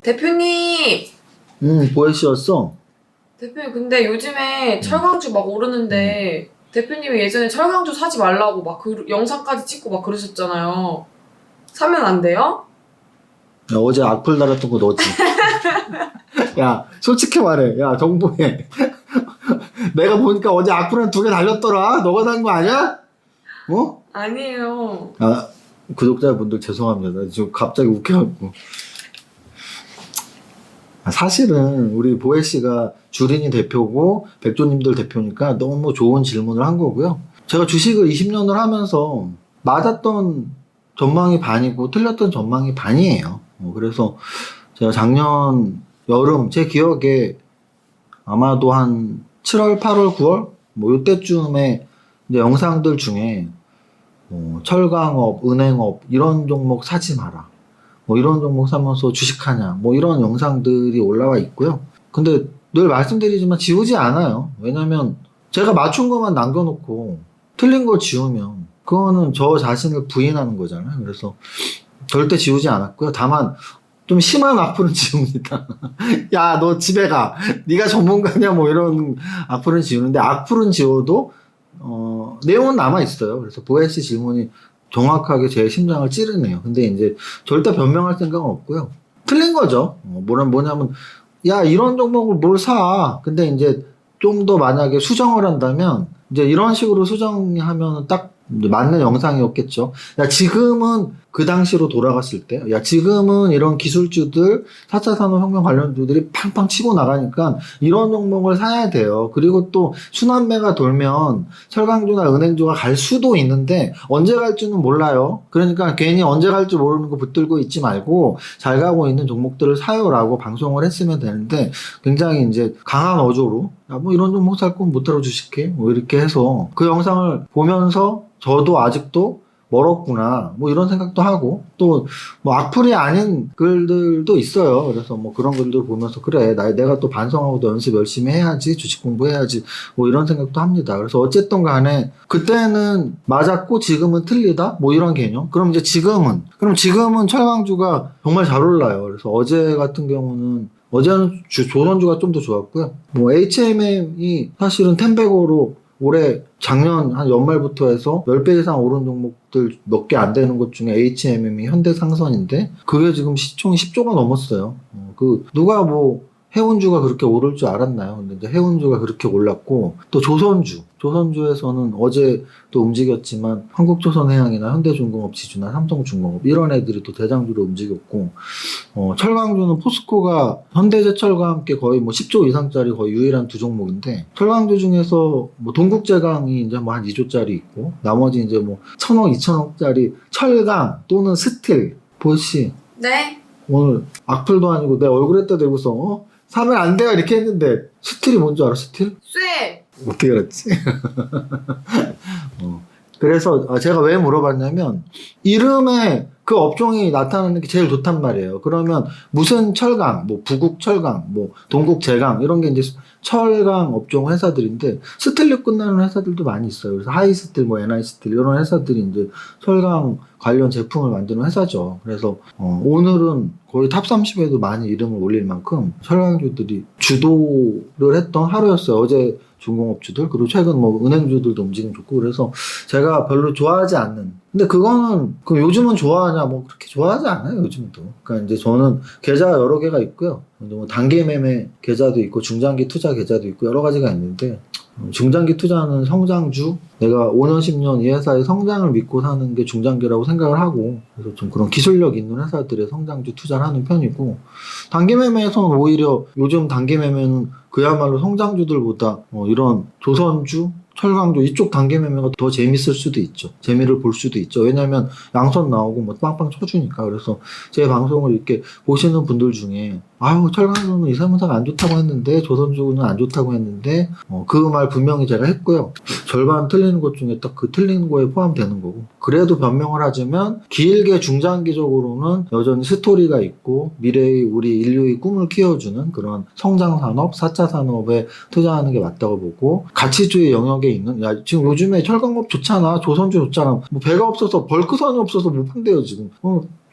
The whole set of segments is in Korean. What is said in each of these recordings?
대표님! 보혜씨였어? 대표님, 근데 요즘에 철강주 막 오르는데, 대표님이 예전에 철강주 사지 말라고 막 영상까지 찍고 막 그러셨잖아요. 사면 안 돼요? 야, 어제 악플 달았던 거 너지? 야, 솔직히 말해. 야, 정보해. 내가 보니까 어제 악플 한 2개 달렸더라? 너가 단 거 아니야? 어? 아니에요. 아, 구독자분들 죄송합니다. 나 지금 갑자기 웃겨갖고. 사실은 우리 보혜씨가 주린이 대표고 백조님들 대표니까 너무 좋은 질문을 한 거고요. 제가 주식을 20년을 하면서 맞았던 전망이 반이고 틀렸던 전망이 반이에요. 그래서 제가 작년 여름 제 기억에 아마도 한 7월, 8월, 9월 뭐 요때쯤에 이제 영상들 중에 뭐 철강업, 은행업 이런 종목 사지 마라. 뭐 이런 종목 사면서 주식하냐. 뭐 이런 영상들이 올라와 있고요. 근데 늘 말씀드리지만 지우지 않아요. 왜냐면 제가 맞춘 것만 남겨놓고 틀린 거 지우면 그거는 저 자신을 부인하는 거잖아요. 그래서 절대 지우지 않았고요. 다만 좀 심한 악플은 지웁니다. 야, 너 집에 가. 네가 전문가냐 뭐 이런 악플은 지우는데 악플은 지워도 내용은 남아 있어요. 그래서 보혜씨 질문이 정확하게 제 심장을 찌르네요. 근데 이제 절대 변명할 생각은 없고요. 틀린 거죠. 뭐냐면 야, 이런 종목을 뭘 사. 근데 이제 좀 더 만약에 수정을 한다면 이제 이런 식으로 수정하면 딱 맞는 영상이었겠죠. 야, 지금은 그 당시로 돌아갔을 때, 야, 지금은 이런 기술주들, 4차 산업혁명 관련주들이 팡팡 치고 나가니까 이런 종목을 사야 돼요. 그리고 또 순환매가 돌면 철강주나 은행주가 갈 수도 있는데 언제 갈지는 몰라요. 그러니까 괜히 언제 갈지 모르는 거 붙들고 있지 말고 잘 가고 있는 종목들을 사요라고 방송을 했으면 되는데 굉장히 이제 강한 어조로 야, 뭐 이런 종목 살 거면 못 들어 주식해. 뭐 이렇게 해서 그 영상을 보면서 저도 아직도 멀었구나. 뭐 이런 생각도 하고 또 뭐 악플이 아닌 글들도 있어요. 그래서 뭐 그런 글들 보면서 그래. 내가 또 반성하고 또 연습 열심히 해야지. 주식 공부해야지. 뭐 이런 생각도 합니다. 그래서 어쨌든 간에 그때는 맞았고 지금은 틀리다. 뭐 이런 개념. 그럼 지금은 철강주가 정말 잘 올라요. 그래서 어제 같은 경우는 어제는 조선주가 좀 더 좋았고요. 뭐 HMM이 사실은 텐베고로 올해 작년 한 연말부터 해서 10배 이상 오른 종목들 몇 개 안 되는 것 중에 HMM이 현대상선인데 그게 지금 시총이 10조가 넘었어요. 누가 뭐 해운주가 그렇게 오를 줄 알았나요? 근데 이제 해운주가 그렇게 올랐고 또 조선주에서는 어제 또 움직였지만 한국조선해양이나 현대중공업 지주나 삼성중공업 이런 애들이 또 대장주로 움직였고 철강주는 포스코가 현대제철과 함께 거의 뭐 10조 이상짜리 거의 유일한 두 종목인데 철강주 중에서 뭐 동국제강이 이제 뭐 한 2조짜리 있고 나머지 이제 뭐 1,000억, 2,000억짜리 철강 또는 스틸 보씨 네? 오늘 악플도 아니고 내 얼굴에다 대고서 사면 안 돼요 이렇게 했는데 스틸이 뭔지 알아? 스틸? 쇠! 어떻게 알았지? 그래서 제가 왜 물어봤냐면 이름에 그 업종이 나타나는 게 제일 좋단 말이에요. 그러면 무슨 철강, 뭐 부국철강, 뭐 동국제강 이런 게 이제 철강 업종 회사들인데 스틸로 끝나는 회사들도 많이 있어요. 그래서 하이스틸, 뭐 NI스틸 이런 회사들이 이제 철강 관련 제품을 만드는 회사죠. 그래서 오늘은 거의 탑 30에도 많이 이름을 올릴 만큼 철강주들이 주도를 했던 하루였어요. 어제 중공업주들 그리고 최근 뭐 은행주들도 움직임 좋고 그래서 제가 별로 좋아하지 않는 근데 그거는 요즘은 좋아하냐 뭐 그렇게 좋아하지 않아요 요즘도. 그러니까 이제 저는 계좌가 여러 개가 있고요. 뭐 단기 매매 계좌도 있고 중장기 투자 계좌도 있고 여러 가지가 있는데 중장기 투자는 성장주 내가 5년 10년 이 회사의 성장을 믿고 사는 게 중장기라고 생각을 하고 그래서 좀 그런 기술력 있는 회사들의 성장주 투자를 하는 편이고 단기 매매에서는 오히려 요즘 단기 매매는 그야말로 성장주들보다 이런 조선주 철강주 이쪽 단기 매매가 더 재밌을 수도 있죠. 재미를 볼 수도 있죠. 왜냐하면 양손 나오고 뭐 빵빵 쳐주니까. 그래서 제 방송을 이렇게 보시는 분들 중에 아유 철강주는 이사무사가 안 좋다고 했는데 조선주는 안 좋다고 했는데 그 말 분명히 제가 했고요. 절반 틀리는 것 중에 딱 그 틀리는 거에 포함되는 거고 그래도 변명을 하자면 길게 중장기적으로는 여전히 스토리가 있고 미래의 우리 인류의 꿈을 키워주는 그런 성장산업, 4차 산업에 투자하는 게 맞다고 보고 가치주의 영역에 있는 야 지금 요즘에 철강업 좋잖아 조선주 좋잖아 뭐 배가 없어서 벌크선이 없어서 못 판대요 지금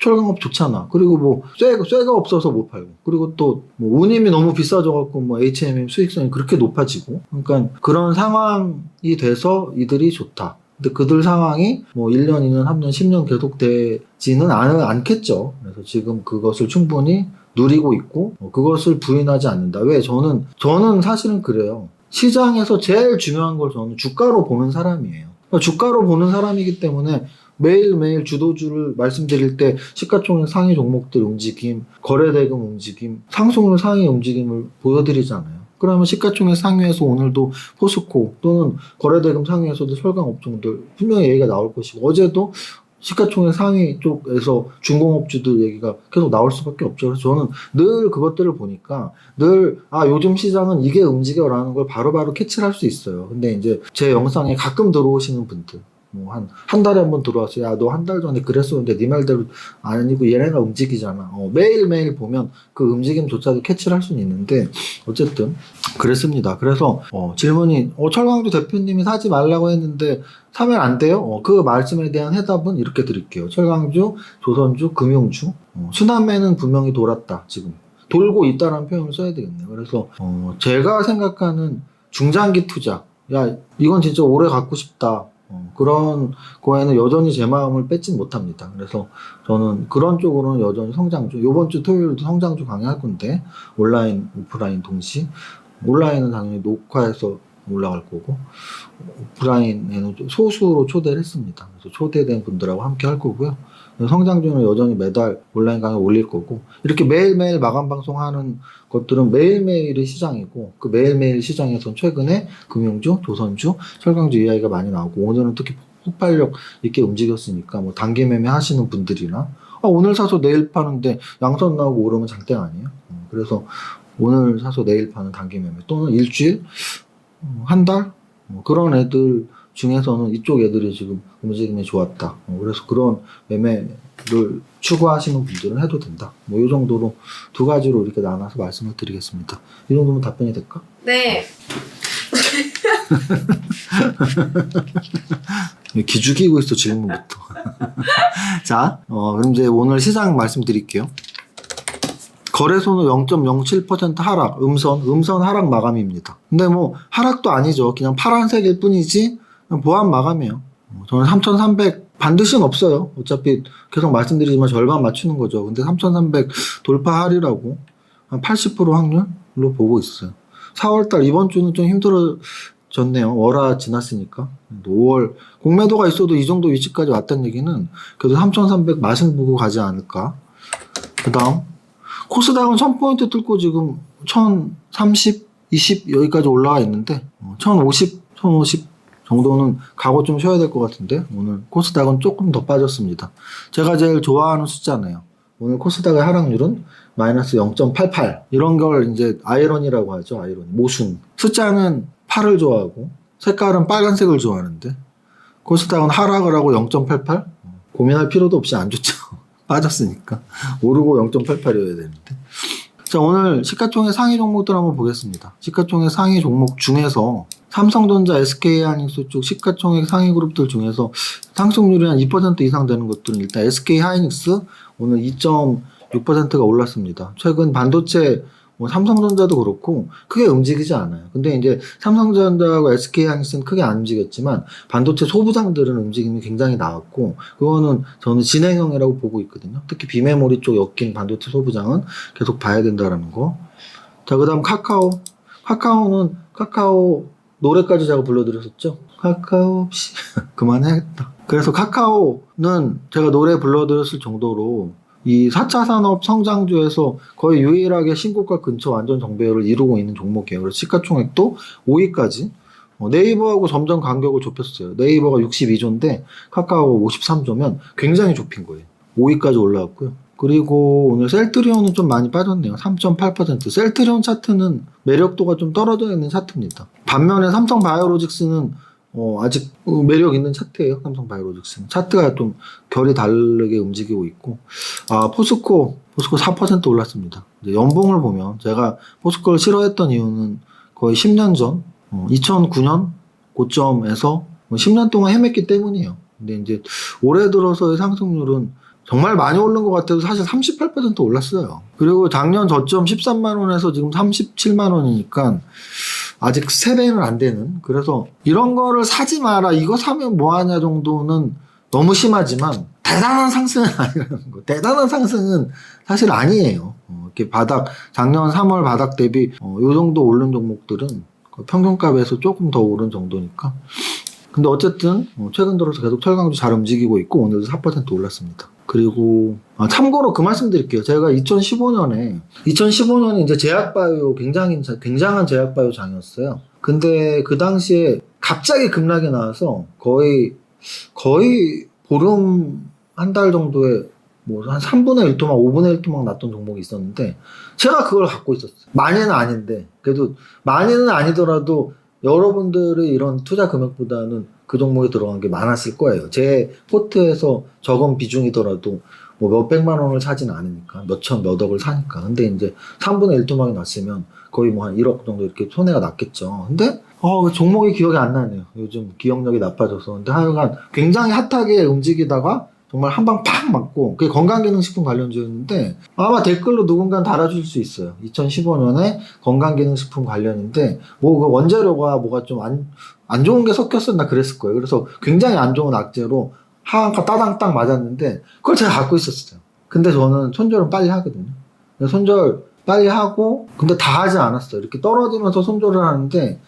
철강업 좋잖아. 그리고 뭐 쇠가 없어서 못 팔고, 그리고 또 뭐 운임이 너무 비싸져갖고 뭐 HMM 수익성이 그렇게 높아지고, 그러니까 그런 상황이 돼서 이들이 좋다. 근데 그들 상황이 뭐 1년, 2년, 3년, 10년 계속되지는 않겠죠. 그래서 지금 그것을 충분히 누리고 있고 그것을 부인하지 않는다. 왜? 저는 사실은 그래요. 시장에서 제일 중요한 걸 저는 주가로 보는 사람이에요. 그러니까 주가로 보는 사람이기 때문에 매일매일 주도주를 말씀드릴 때 시가총액 상위 종목들 움직임, 거래대금 움직임, 상승률 상위 움직임을 보여드리잖아요. 그러면 시가총액 상위에서 오늘도 포스코 또는 거래대금 상위에서도 철강업종들 분명히 얘기가 나올 것이고, 어제도 시가총액 상위 쪽에서 중공업주들 얘기가 계속 나올 수밖에 없죠. 그래서 저는 늘 그것들을 보니까 늘 요즘 시장은 이게 움직여라는 걸 바로바로 캐치를 할 수 있어요. 근데 이제 제 영상에 가끔 들어오시는 분들, 뭐 한 달에 한 번 들어와서 야, 너 한 달 전에 그랬었는데 네 말대로 아니고 얘네가 움직이잖아. 매일매일 보면 그 움직임조차도 캐치를 할 수는 있는데 어쨌든 그랬습니다. 그래서 질문이 철강주 대표님이 사지 말라고 했는데 사면 안 돼요? 그 말씀에 대한 해답은 이렇게 드릴게요. 철강주, 조선주, 금융주, 순환매는 분명히 돌았다. 지금 돌고 있다라는 표현을 써야 되겠네요. 그래서 제가 생각하는 중장기 투자, 야 이건 진짜 오래 갖고 싶다, 그런 거에는 여전히 제 마음을 뺏진 못합니다. 그래서 저는 그런 쪽으로는 여전히 성장주, 요번 주 토요일도 성장주 강의할 건데, 온라인, 오프라인 동시. 온라인은 당연히 녹화해서 올라갈 거고, 오프라인에는 소수로 초대를 했습니다. 그래서 초대된 분들하고 함께 할 거고요. 성장주는 여전히 매달 온라인 강의 올릴 거고, 이렇게 매일매일 마감 방송하는 것들은 매일매일의 시장이고, 그 매일매일 시장에선 최근에 금융주, 조선주, 철강주 이야기가 많이 나오고, 오늘은 특히 폭발력 있게 움직였으니까 뭐 단기 매매 하시는 분들이나 오늘 사서 내일 파는데 양선 나오고 오르면 장땡 아니에요? 그래서 오늘 사서 내일 파는 단기 매매, 또는 일주일, 한 달, 그런 애들 중에서는 이쪽 애들이 지금 움직임이 좋았다. 그래서 그런 매매를 추구하시는 분들은 해도 된다. 뭐 이 정도로 두 가지로 이렇게 나눠서 말씀을 드리겠습니다. 이 정도면 답변이 될까? 네. 기죽이고 있어, 질문부터. 자, 그럼 이제 오늘 시장 말씀드릴게요. 거래소는 0.07% 하락, 음선 하락 마감입니다. 근데 뭐 하락도 아니죠. 그냥 파란색일 뿐이지 보합 마감이에요. 저는 3,300 반드시는 없어요. 어차피 계속 말씀드리지만 절반 맞추는 거죠. 근데 3,300 돌파하리라고 한 80% 확률로 보고 있어요. 4월달 이번 주는 좀 힘들어졌네요. 월화 지났으니까. 5월 공매도가 있어도 이 정도 위치까지 왔다는 얘기는 그래도 3,300 마신 보고 가지 않을까. 그 다음 코스닥은 1000포인트 뚫고 지금 1030, 20 여기까지 올라와 있는데 1050 정도는 가고 좀 쉬어야 될 것 같은데, 오늘 코스닥은 조금 더 빠졌습니다. 제가 제일 좋아하는 숫자네요. 오늘 코스닥의 하락률은 마이너스 0.88. 이런 걸 이제 아이러니라고 하죠. 아이러니. 모순. 숫자는 8을 좋아하고 색깔은 빨간색을 좋아하는데 코스닥은 하락을 하고 0.88? 고민할 필요도 없이 안 좋죠. 빠졌으니까. 오르고 0.88이어야 되는데. 자, 오늘 시가총액 상위 종목들 한번 보겠습니다. 시가총액 상위 종목 중에서 삼성전자, SK하이닉스 쪽 시가총액 상위 그룹들 중에서 상승률이 한 2% 이상 되는 것들은 일단 SK하이닉스 오늘 2.6%가 올랐습니다. 최근 반도체 뭐 삼성전자도 그렇고 크게 움직이지 않아요. 근데 이제 삼성전자하고 SK하이닉스는 크게 안 움직였지만 반도체 소부장들은 움직임이 굉장히 나왔고, 그거는 저는 진행형이라고 보고 있거든요. 특히 비메모리 쪽 엮인 반도체 소부장은 계속 봐야 된다라는 거. 자, 그 다음 카카오는 카카오 노래까지 제가 불러드렸었죠. 카카오 없이 그만해야겠다. 그래서 카카오는 제가 노래 불러드렸을 정도로 이 4차 산업 성장주에서 거의 유일하게 신고가 근처 완전 정배열을 이루고 있는 종목이에요. 그래서 시가총액도 5위까지. 네이버하고 점점 간격을 좁혔어요. 네이버가 62조인데 카카오가 53조면 굉장히 좁힌 거예요. 5위까지 올라왔고요. 그리고 오늘 셀트리온은 좀 많이 빠졌네요. 3.8%. 셀트리온 차트는 매력도가 좀 떨어져 있는 차트입니다. 반면에 삼성바이오로직스는 아직 매력 있는 차트예요. 삼성바이오로직스는 차트가 좀 결이 다르게 움직이고 있고, 포스코 4% 올랐습니다. 이제 연봉을 보면 제가 포스코를 싫어했던 이유는 거의 10년 전 2009년 고점에서 10년 동안 헤맸기 때문이에요. 근데 이제 올해 들어서의 상승률은 정말 많이 오른 것 같아도 사실 38% 올랐어요. 그리고 작년 저점 13만 원에서 지금 37만 원이니까 아직 3배는 안 되는. 그래서 이런 거를 사지 마라. 이거 사면 뭐하냐 정도는 너무 심하지만 대단한 상승은 아니라는 거. 대단한 상승은 사실 아니에요. 이렇게 작년 3월 바닥 대비 요 정도 오른 종목들은 평균값에서 조금 더 오른 정도니까. 근데 어쨌든 최근 들어서 계속 철강주 잘 움직이고 있고 오늘도 4% 올랐습니다. 그리고 참고로 그 말씀 드릴게요. 제가 2015년에 이제 제약바이오 굉장한 제약바이오 장이었어요. 근데 그 당시에 갑자기 급락이 나와서 거의 보름 한 달 정도에 뭐 한 3분의 1토막 5분의 1토막 났던 종목이 있었는데 제가 그걸 갖고 있었어요. 많이는 아닌데 그래도 많이는 아니더라도 여러분들의 이런 투자 금액보다는 그 종목에 들어간 게 많았을 거예요. 제 포트에서 적은 비중이더라도 뭐 몇백만 원을 사지는 않으니까 몇천 몇억을 사니까. 근데 이제 3분의 1토막이 났으면 거의 뭐 한 1억 정도 이렇게 손해가 났겠죠. 근데 종목이 기억이 안 나네요. 요즘 기억력이 나빠져서. 근데 하여간 굉장히 핫하게 움직이다가 정말 한 방 팍 맞고 그게 건강기능식품 관련주였는데 아마 댓글로 누군가 달아줄 수 있어요. 2015년에 건강기능식품 관련인데 뭐 그 원재료가 뭐가 좀 안 좋은 게 섞였었나 그랬을 거예요. 그래서 굉장히 안 좋은 악재로 하한가 따당땅 맞았는데 그걸 제가 갖고 있었어요. 근데 저는 손절은 빨리 하거든요. 손절 빨리 하고 근데 다 하지 않았어요. 이렇게 떨어지면서 손절을 하는데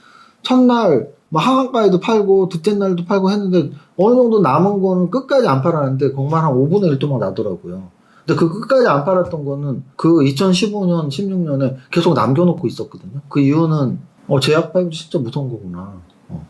첫날 뭐 하한가에도 팔고 둘째 날도 팔고 했는데 어느 정도 남은 거는 끝까지 안 팔았는데 그것만 한 5분의 1토막 나더라고요. 근데 그 끝까지 안 팔았던 거는 그 2015년, 16년에 계속 남겨놓고 있었거든요. 그 이유는 제약바이오 진짜 무서운 거구나.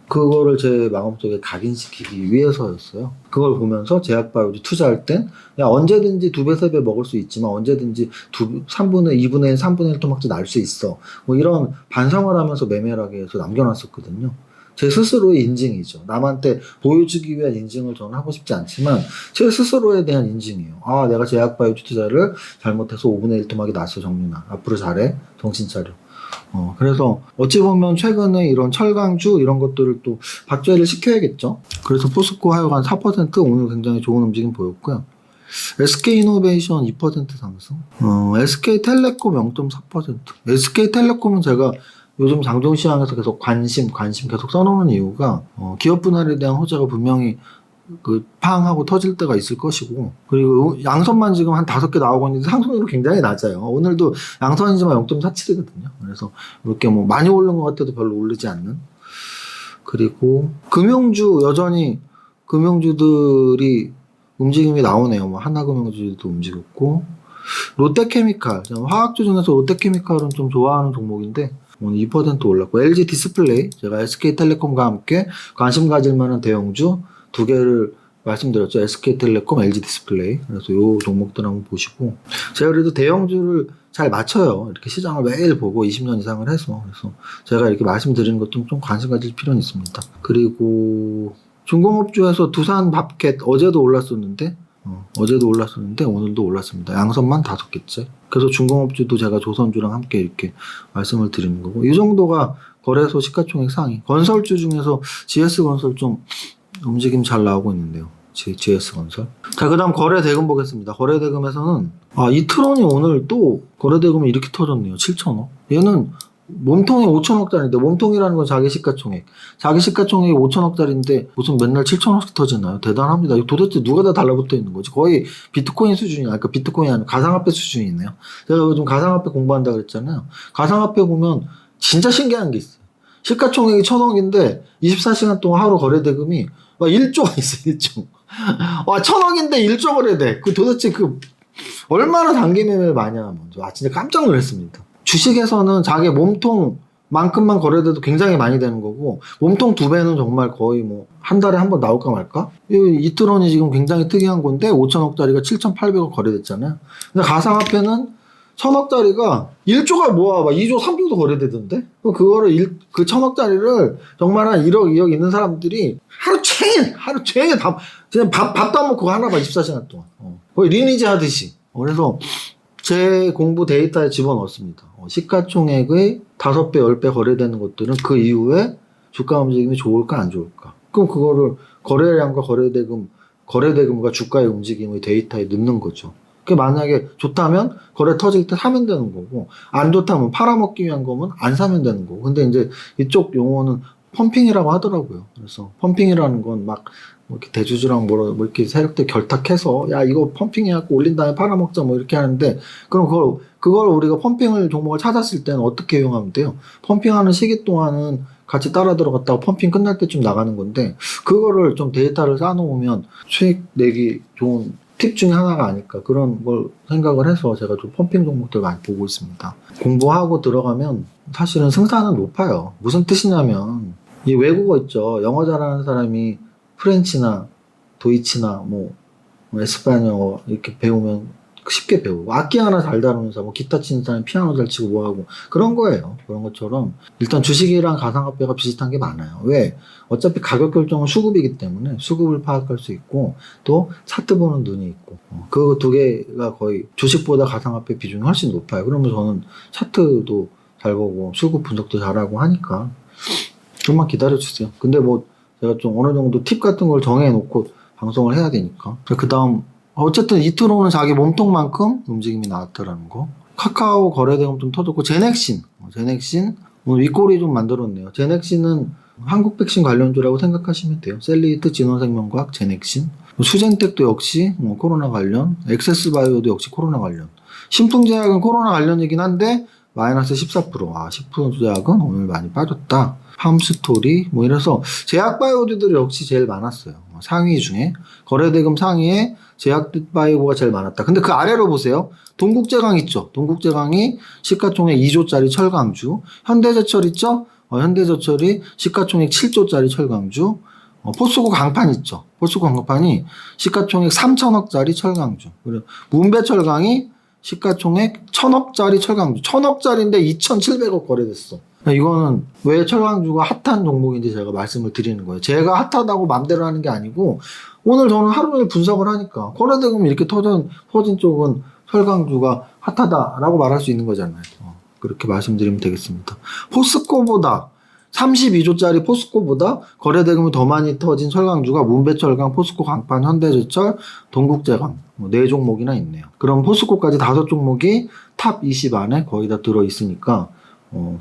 그거를 제 마음속에 각인시키기 위해서였어요. 그걸 보면서 제약바이오를 투자할 땐 야 언제든지 2배, 3배 먹을 수 있지만 언제든지 2분의 1, 3분의 1 토막도 날 수 있어. 뭐 이런 반성을 하면서 매매를 하기 위해서 남겨놨었거든요. 제 스스로의 인증이죠. 남한테 보여주기 위한 인증을 저는 하고 싶지 않지만 제 스스로에 대한 인증이에요. 아 내가 제약바이오 투자를 잘못해서 5분의 1 토막이 났어 정민아. 앞으로 잘해. 정신 차려. 그래서 어찌 보면 최근에 이런 철강주 이런 것들을 또 박제를 시켜야겠죠. 그래서 포스코 하여간 4% 오늘 굉장히 좋은 움직임 보였고요. SK이노베이션 2% 상승. SK텔레콤 0.4%. SK텔레콤은 제가 요즘 장종시장에서 계속 관심 계속 써놓는 이유가 기업 분할에 대한 호재가 분명히 팡 하고 터질 때가 있을 것이고 그리고 양선만 지금 한 5개 나오고 있는데 상승률이 굉장히 낮아요. 오늘도 양선이지만 0.47이거든요. 그래서 이렇게 뭐 많이 오른 것 같아도 별로 오르지 않는. 그리고 금융주 여전히 금융주들이 움직임이 나오네요. 뭐 하나금융주도 움직였고 롯데케미칼 화학주 중에서 롯데케미칼은 좀 좋아하는 종목인데 오늘 2% 올랐고 LG 디스플레이 제가 SK텔레콤과 함께 관심 가질 만한 대형주 2개를 말씀드렸죠. SK텔레콤, LG 디스플레이. 그래서 요 종목들 한번 보시고 제가 그래도 대형주를 잘 맞춰요. 이렇게 시장을 매일 보고 20년 이상을 해서 그래서 제가 이렇게 말씀드리는 것도 좀 관심 가질 필요는 있습니다. 그리고 중공업주에서 두산밥켓 어제도 올랐었는데 오늘도 올랐습니다. 양선만 5개째. 그래서 중공업주도 제가 조선주랑 함께 이렇게 말씀을 드리는 거고 이 정도가 거래소 시가총액 상위. 건설주 중에서 GS건설 좀 움직임 잘 나오고 있는데요. GS건설. 자, 그 다음 거래대금 보겠습니다. 거래대금에서는 이트론이 오늘 또 거래대금이 이렇게 터졌네요. 7천억. 얘는 몸통이 5천억짜리인데 몸통이라는 건 자기 시가총액이 5천억짜리인데 무슨 맨날 7천억씩 터지나요? 대단합니다. 도대체 누가 다 달라붙어 있는 거지? 거의 비트코인 수준이야. 그러니까 비트코인이 아니라 가상화폐 수준이네요. 제가 요즘 가상화폐 공부한다 그랬잖아요. 가상화폐 보면 진짜 신기한 게 있어요. 시가총액이 1,000억인데 24시간 동안 하루 거래대금이 막 1조가 있어요. 1조. 와 1,000억인데 1조 거래돼. 도대체 얼마나 단기 매매를 많이 하면 진짜 깜짝 놀랐습니다. 주식에서는 자기 몸통만큼만 거래돼도 굉장히 많이 되는 거고 몸통 2배는 정말 거의 뭐 한 달에 한 번 나올까 말까? 이트론이 지금 굉장히 특이한 건데 5천억짜리가 7,800억 거래됐잖아요. 근데 가상화폐는 1,000억짜리가 1조가 뭐야? 막 2조, 3조도 거래되던데? 그거를 그 1,000억짜리를 정말 한 1억, 2억 있는 사람들이 하루 종일 그냥 밥도 안 먹고 하나 봐, 24시간 동안. 거의 리니지 하듯이. 그래서 제 공부 데이터에 집어넣었습니다. 시가총액의 5배, 10배 거래되는 것들은 그 이후에 주가 움직임이 좋을까, 안 좋을까? 그럼 그거를 거래량과 거래대금 거래대금과 주가의 움직임의 데이터에 넣는 거죠. 그 만약에 좋다면 거래 터질 때 사면 되는 거고, 안 좋다면 팔아먹기 위한 거면 안 사면 되는 거고. 근데 이제 이쪽 용어는 펌핑이라고 하더라고요. 그래서 펌핑이라는 건 막 뭐 이렇게 대주주랑 뭐 이렇게 세력들 결탁해서 야 이거 펌핑해갖고 올린 다음에 팔아먹자 뭐 이렇게 하는데, 그럼 그걸 우리가 펌핑을 종목을 찾았을 때는 어떻게 이용하면 돼요? 펌핑하는 시기 동안은 같이 따라 들어갔다가 펌핑 끝날 때쯤 나가는 건데, 그거를 좀 데이터를 쌓아놓으면 수익 내기 좋은 팁 중에 하나가 아닐까, 그런 걸 생각을 해서 제가 좀 펌핑 종목들 많이 보고 있습니다. 공부하고 들어가면 사실은 승산은 높아요. 무슨 뜻이냐면, 이 외국어 있죠. 영어 잘하는 사람이 프렌치나 도이치나 뭐 에스파뇰어 이렇게 배우면 쉽게 배우고, 악기 하나 잘 다루는 사람, 뭐 기타 치는 사람 피아노 잘 치고 뭐하고 그런 거예요. 그런 것처럼 일단 주식이랑 가상화폐가 비슷한 게 많아요. 왜? 어차피 가격 결정은 수급이기 때문에 수급을 파악할 수 있고, 또 차트 보는 눈이 있고, 그 두 개가 거의 주식보다 가상화폐 비중이 훨씬 높아요. 그러면 저는 차트도 잘 보고 수급 분석도 잘하고 하니까 좀만 기다려주세요. 근데 뭐 제가 좀 어느 정도 팁 같은 걸 정해놓고 방송을 해야 되니까. 그 다음, 어쨌든 이틀호는 자기 몸통만큼 움직임이 나왔다라는 거. 카카오 거래대금 좀 터졌고, 제넥신 오늘 윗꼬리 좀 만들었네요. 제넥신은 한국 백신 관련주라고 생각하시면 돼요. 셀리트, 진원생명과학, 제넥신. 수젠텍도 역시 뭐 코로나 관련, 엑세스바이오도 역시 코로나 관련. 신풍제약은 코로나 관련이긴 한데 마이너스 14%. 식품제약은 오늘 많이 빠졌다. 팜스토리 뭐 이래서 제약바이오들이 역시 제일 많았어요. 상위 중에 거래대금 상위에 제약바이오가 제일 많았다. 근데 그 아래로 보세요. 동국제강 있죠. 동국제강이 시가총액 2조짜리 철강주. 현대제철 있죠. 현대제철이 시가총액 7조짜리 철강주. 포스코 강판 있죠. 포스코 강판이 시가총액 3천억짜리 철강주. 그리고 문배철강이 시가총액 1,000억짜리 철강주. 1,000억짜리인데 2,700억 거래됐어. 이거는 왜 철강주가 핫한 종목인지 제가 말씀을 드리는 거예요. 제가 핫하다고 맘대로 하는 게 아니고, 오늘 저는 하루 종일 분석을 하니까 거래대금이 이렇게 터진 쪽은 철강주가 핫하다라고 말할 수 있는 거잖아요. 그렇게 말씀드리면 되겠습니다. 포스코보다 32조짜리 포스코보다 거래대금이 더 많이 터진 철강주가 문배철강, 포스코 강판, 현대제철, 동국제강 뭐 4종목이나 있네요. 그럼 포스코까지 5종목이 탑 20 안에 거의 다 들어있으니까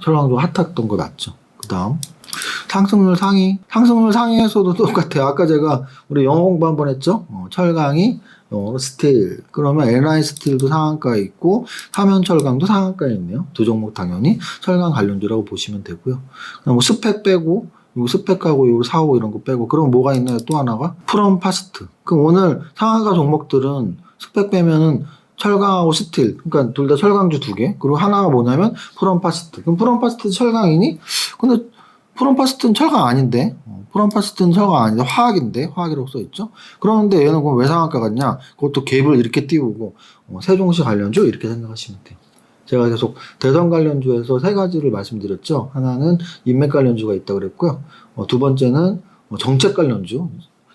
철강주 핫했던 거 맞죠. 그 다음 상승률 상위에서도 똑같아요. 아까 제가 우리 영어 공부 한번 했죠. 철강이 스틸, 그러면 NI 스틸도 상한가에 있고 삼현철강도 상한가에 있네요. 두 종목 당연히 철강 관련주라고 보시면 되고요. 뭐 스펙 빼고, 요 스펙하고 요 4호 이런 거 빼고, 그럼 뭐가 있나요? 또 하나가 프롬파스트. 그럼 오늘 상한가 종목들은 스펙 빼면은 철강하고 스틸, 그러니까 둘 다 철강주 2개, 그리고 하나가 뭐냐면 프롬파스트. 그럼 프롬파스트 철강이니? 근데 프롬파스트는 철강 아닌데, 프롬파스트는 철강 아닌데 화학인데, 화학이라고 써있죠. 그런데 얘는 그럼 왜 상한가 같냐? 그것도 갭을 이렇게 띄우고 세종시 관련주 이렇게 생각하시면 돼요. 제가 계속 대선 관련주에서 3가지를 말씀드렸죠. 하나는 인맥 관련주가 있다고 그랬고요. 두 번째는 정책 관련주,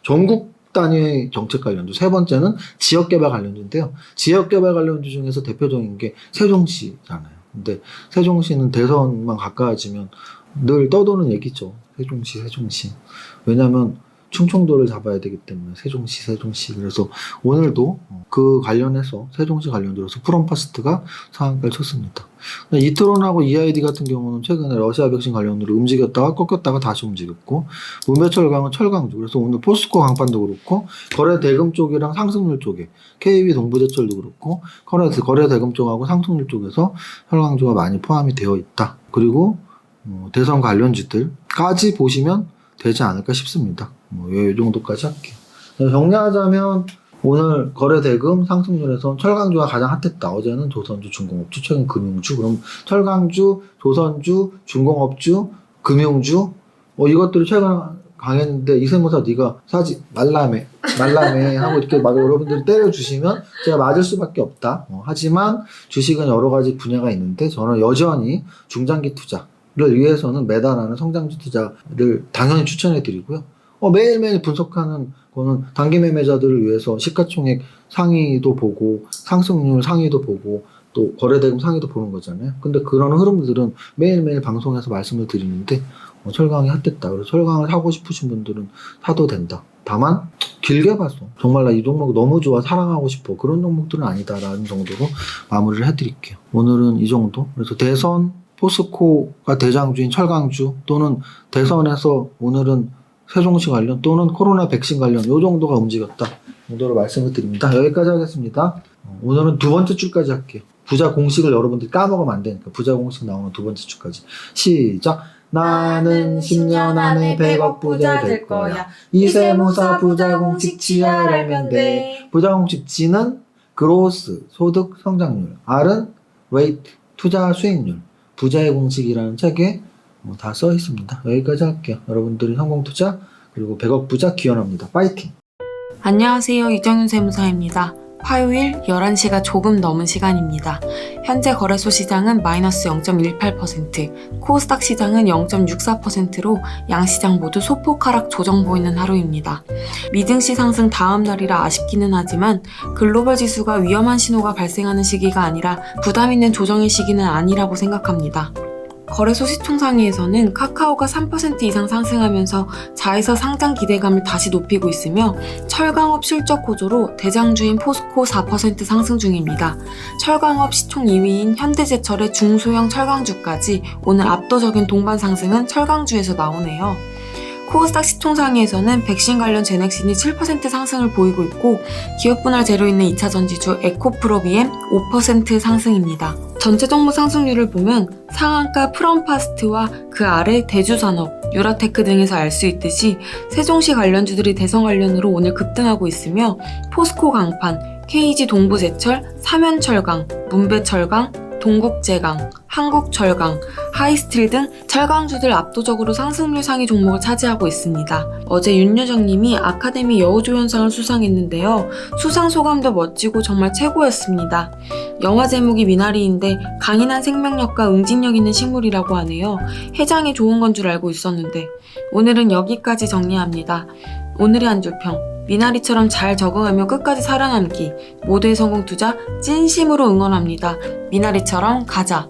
전국 단위의 정책 관련주, 세 번째는 지역개발 관련주인데요. 지역개발 관련주 중에서 대표적인 게 세종시잖아요. 근데 세종시는 대선만 가까워지면 늘 떠도는 얘기죠. 세종시. 왜냐면 충청도를 잡아야 되기 때문에 세종시. 그래서 오늘도 그 관련해서 세종시 관련주로서 프롬파스트가 상한가를 쳤습니다. 이트론하고 EID 같은 경우는 최근에 러시아 백신 관련으로 움직였다가 꺾였다가 다시 움직였고, 문배철강은 철강주. 그래서 오늘 포스코 강판도 그렇고, 거래 대금 쪽이랑 상승률 쪽에 KB 동부제철도 그렇고, 거래 대금 쪽하고 상승률 쪽에서 철강주가 많이 포함이 되어 있다. 그리고 대선 관련주들까지 보시면 되지 않을까 싶습니다. 이 정도까지 할게요. 정리하자면 오늘 거래대금 상승률에서 철강주가 가장 핫했다. 어제는 조선주, 중공업주, 최근 금융주. 그럼 철강주, 조선주, 중공업주, 금융주 이것들이 최근 강했는데 이세모사 네가 사지 말라매 하고 이렇게 막 여러분들이 때려주시면 제가 맞을 수밖에 없다. 하지만 주식은 여러 가지 분야가 있는데 저는 여전히 중장기 투자를 위해서는 매달하는 성장주 투자를 당연히 추천해 드리고요. 매일매일 분석하는 거는 단기 매매자들을 위해서 시가총액 상위도 보고 상승률 상위도 보고 또 거래대금 상위도 보는 거잖아요. 근데 그런 흐름들은 매일매일 방송에서 말씀을 드리는데 철강이 핫했다. 그래서 철강을 사고 싶으신 분들은 사도 된다. 다만 길게 봐서 정말 나 이 종목 너무 좋아 사랑하고 싶어 그런 종목들은 아니다라는 정도로 마무리를 해드릴게요. 오늘은 이 정도. 그래서 대선 포스코가 대장주인 철강주 또는 대선에서 오늘은 세종시 관련 또는 코로나 백신 관련 이 정도가 움직였다 정도로 말씀을 드립니다. 여기까지 하겠습니다. 오늘은 두 번째 줄까지 할게요. 부자 공식을 여러분들이 까먹으면 안 되니까 부자 공식 나오는 두 번째 줄까지 시작. 나는 10년 안에 100억 부자 될 거야. 이세무사 부자 공식 G를 알면 돼. 부자 공식 G는 그로스 소득 성장률, R은 레이트 투자 수익률, 부자의 공식이라는 책에 다 써 있습니다. 여기까지 할게요. 여러분들이 성공 투자 그리고 100억 부자 기원합니다. 파이팅! 안녕하세요. 이정윤 세무사입니다. 화요일 11시가 조금 넘은 시간입니다. 현재 거래소 시장은 마이너스 0.18%, 코스닥 시장은 0.64%로 양시장 모두 소폭 하락 조정 보이는 하루입니다. 미증시 상승 다음 날이라 아쉽기는 하지만 글로벌 지수가 위험한 신호가 발생하는 시기가 아니라 부담 있는 조정의 시기는 아니라고 생각합니다. 거래소 시총상위에서는 카카오가 3% 이상 상승하면서 자회사 상장 기대감을 다시 높이고 있으며 철강업 실적 호조로 대장주인 포스코 4% 상승 중입니다. 철강업 시총 2위인 현대제철의 중소형 철강주까지 오늘 압도적인 동반 상승은 철강주에서 나오네요. 코스닥 시총상위에서는 백신 관련 제넥신이 7% 상승을 보이고 있고 기업 분할 재료 있는 2차 전지주 에코프로비엠 5% 상승입니다. 전체 종목 상승률을 보면 상한가 프롬파스트와 그 아래 대주산업, 유라테크 등에서 알 수 있듯이 세종시 관련주들이 대선 관련으로 오늘 급등하고 있으며 포스코 강판, KG 동부제철, 삼연철강, 문배철강, 동국제강, 한국철강, 하이스틸 등 철강주들 압도적으로 상승률 상위 종목을 차지하고 있습니다. 어제 윤여정님이 아카데미 여우조연상을 수상했는데요. 수상 소감도 멋지고 정말 최고였습니다. 영화 제목이 미나리인데 강인한 생명력과 응징력 있는 식물이라고 하네요. 해장에 좋은 건 줄 알고 있었는데 오늘은 여기까지 정리합니다. 오늘의 한 줄평. 미나리처럼 잘 적응하며 끝까지 살아남기. 모두의 성공 투자 진심으로 응원합니다. 미나리처럼 가자.